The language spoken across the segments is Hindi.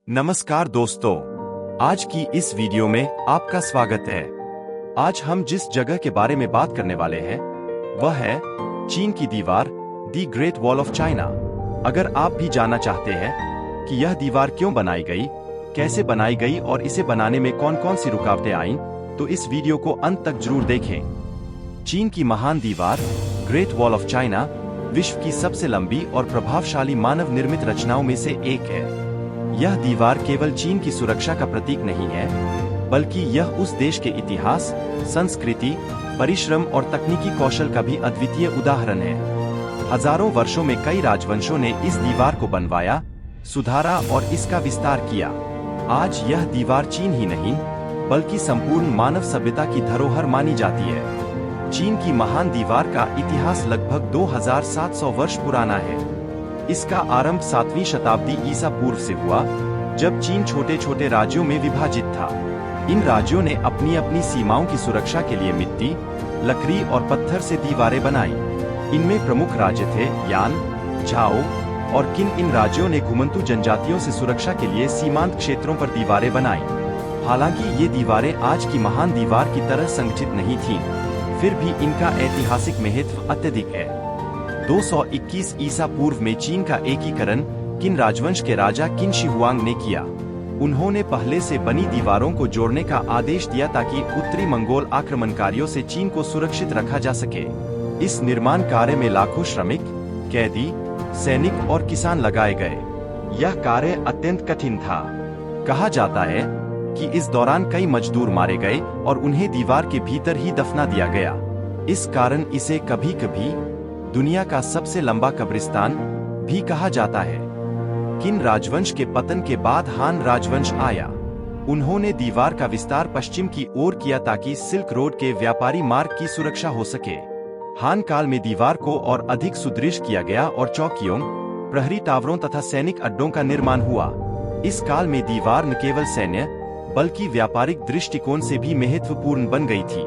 नमस्कार दोस्तों, आज की इस वीडियो में आपका स्वागत है। आज हम जिस जगह के बारे में बात करने वाले हैं वह है चीन की दीवार, the great wall of China. अगर आप भी जानना चाहते हैं कि यह दीवार क्यों बनाई गई, कैसे बनाई गई और इसे बनाने में कौन कौन सी रुकावटें आईं, तो इस वीडियो को अंत तक जरूर देखें। चीन की महान दीवार ग्रेट वॉल ऑफ चाइना विश्व की सबसे लंबी और प्रभावशाली मानव निर्मित रचनाओं में से एक है। यह दीवार केवल चीन की सुरक्षा का प्रतीक नहीं है, बल्कि यह उस देश के इतिहास, संस्कृति, परिश्रम और तकनीकी कौशल का भी अद्वितीय उदाहरण है। हजारों वर्षों में कई राजवंशों ने इस दीवार को बनवाया, सुधारा और इसका विस्तार किया। आज यह दीवार चीन ही नहीं, बल्कि संपूर्ण मानव सभ्यता की धरोहर मानी जाती है। चीन की महान दीवार का इतिहास लगभग 2700 वर्ष पुराना है। इसका आरंभ 7वीं शताब्दी ईसा पूर्व से हुआ, जब चीन छोटे छोटे राज्यों में विभाजित था। इन राज्यों ने अपनी अपनी सीमाओं की सुरक्षा के लिए मिट्टी, लकड़ी और पत्थर से दीवारें बनाई। इनमें प्रमुख राज्य थे यान, झाओ और किन। इन राज्यों ने घुमंतू जनजातियों से सुरक्षा के लिए सीमांत क्षेत्रों पर दीवारें बनाई। हालांकि ये दीवारें आज की महान दीवार की तरह संगठित नहीं थीं, फिर भी इनका ऐतिहासिक महत्व अत्यधिक है। 221 ईसा पूर्व में चीन का एकीकरण किन राजवंश के राजा किन शी हुआंग ने किया। उन्होंने पहले से बनी दीवारों को जोड़ने का आदेश दिया ताकि उत्तरी मंगोल आक्रमणकारियों से चीन को सुरक्षित रखा जा सके। इस निर्माण कार्य में लाखों श्रमिक, कैदी, सैनिक और किसान लगाए गए। यह कार्य अत्यंत कठिन था। कहा जाता है कि इस दौरान कई मजदूर मारे गए और उन्हें दीवार के भीतर ही दफना दिया गया। इस कारण इसे कभी कभी दुनिया का सबसे लंबा कब्रिस्तान भी कहा जाता है। किन राजवंश के पतन के बाद हान राजवंश आया। उन्होंने दीवार का विस्तार पश्चिम की ओर किया ताकि सिल्क रोड के व्यापारी मार्ग की सुरक्षा हो सके। हान काल में दीवार को और अधिक सुदृढ़ किया गया और चौकियों, प्रहरी टावरों तथा सैनिक अड्डों का निर्माण हुआ। इस काल में दीवार न केवल सैन्य बल्कि व्यापारिक दृष्टिकोण से भी महत्वपूर्ण बन गई थी।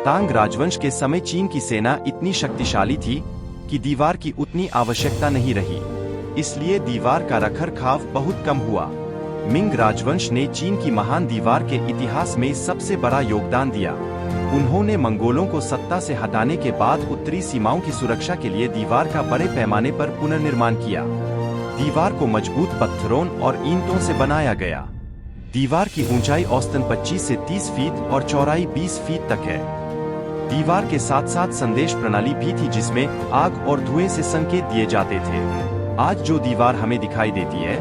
तांग राजवंश के समय चीन की सेना इतनी शक्तिशाली थी कि दीवार की उतनी आवश्यकता नहीं रही, इसलिए दीवार का रखरखाव बहुत कम हुआ। मिंग राजवंश ने चीन की महान दीवार के इतिहास में सबसे बड़ा योगदान दिया। उन्होंने मंगोलों को सत्ता से हटाने के बाद उत्तरी सीमाओं की सुरक्षा के लिए दीवार का बड़े पैमाने पर पुनर्निर्माण किया। दीवार को मजबूत पत्थरों और ईंटों से बनाया गया। दीवार की ऊंचाई औसतन 25 से 30 फीट और चौड़ाई 20 फीट तक है। दीवार के साथ साथ संदेश प्रणाली भी थी, जिसमें आग और धुएं से संकेत दिए जाते थे। आज जो दीवार हमें दिखाई देती है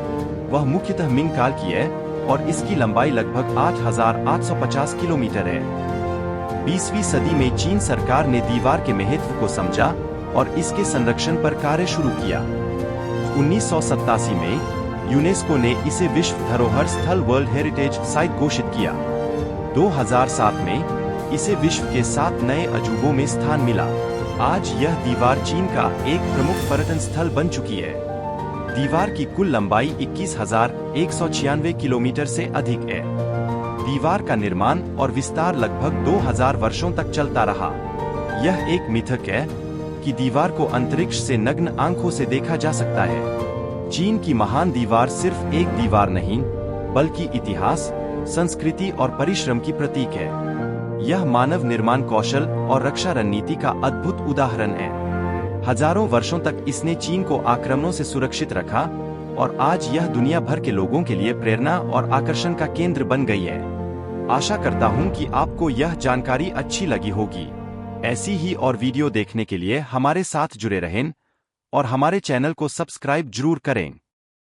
वह मुख्यतः मिंग काल की है और इसकी लंबाई लगभग 8,850 किलोमीटर है। 20वीं सदी में चीन सरकार ने दीवार के महत्व को समझा और इसके संरक्षण पर कार्य शुरू किया। 1987 में यूनेस्को ने इसे विश्व धरोहर स्थल वर्ल्ड हेरिटेज साइट घोषित किया। 2007 में इसे विश्व के 7 नए अजूबों में स्थान मिला। आज यह दीवार चीन का एक प्रमुख पर्यटन स्थल बन चुकी है। दीवार की कुल लंबाई 21,196 किलोमीटर से अधिक है। दीवार का निर्माण और विस्तार लगभग 2000 वर्षों तक चलता रहा। यह एक मिथक है कि दीवार को अंतरिक्ष से नग्न आंखों से देखा जा सकता है। चीन की महान दीवार सिर्फ एक दीवार नहीं, बल्कि इतिहास, संस्कृति और परिश्रम की प्रतीक है। यह मानव निर्माण कौशल और रक्षा रणनीति का अद्भुत उदाहरण है। हजारों वर्षों तक इसने चीन को आक्रमणों से सुरक्षित रखा और आज यह दुनिया भर के लोगों के लिए प्रेरणा और आकर्षण का केंद्र बन गई है। आशा करता हूं कि आपको यह जानकारी अच्छी लगी होगी। ऐसी ही और वीडियो देखने के लिए हमारे साथ जुड़े रहें और हमारे चैनल को सब्सक्राइब जरूर करें।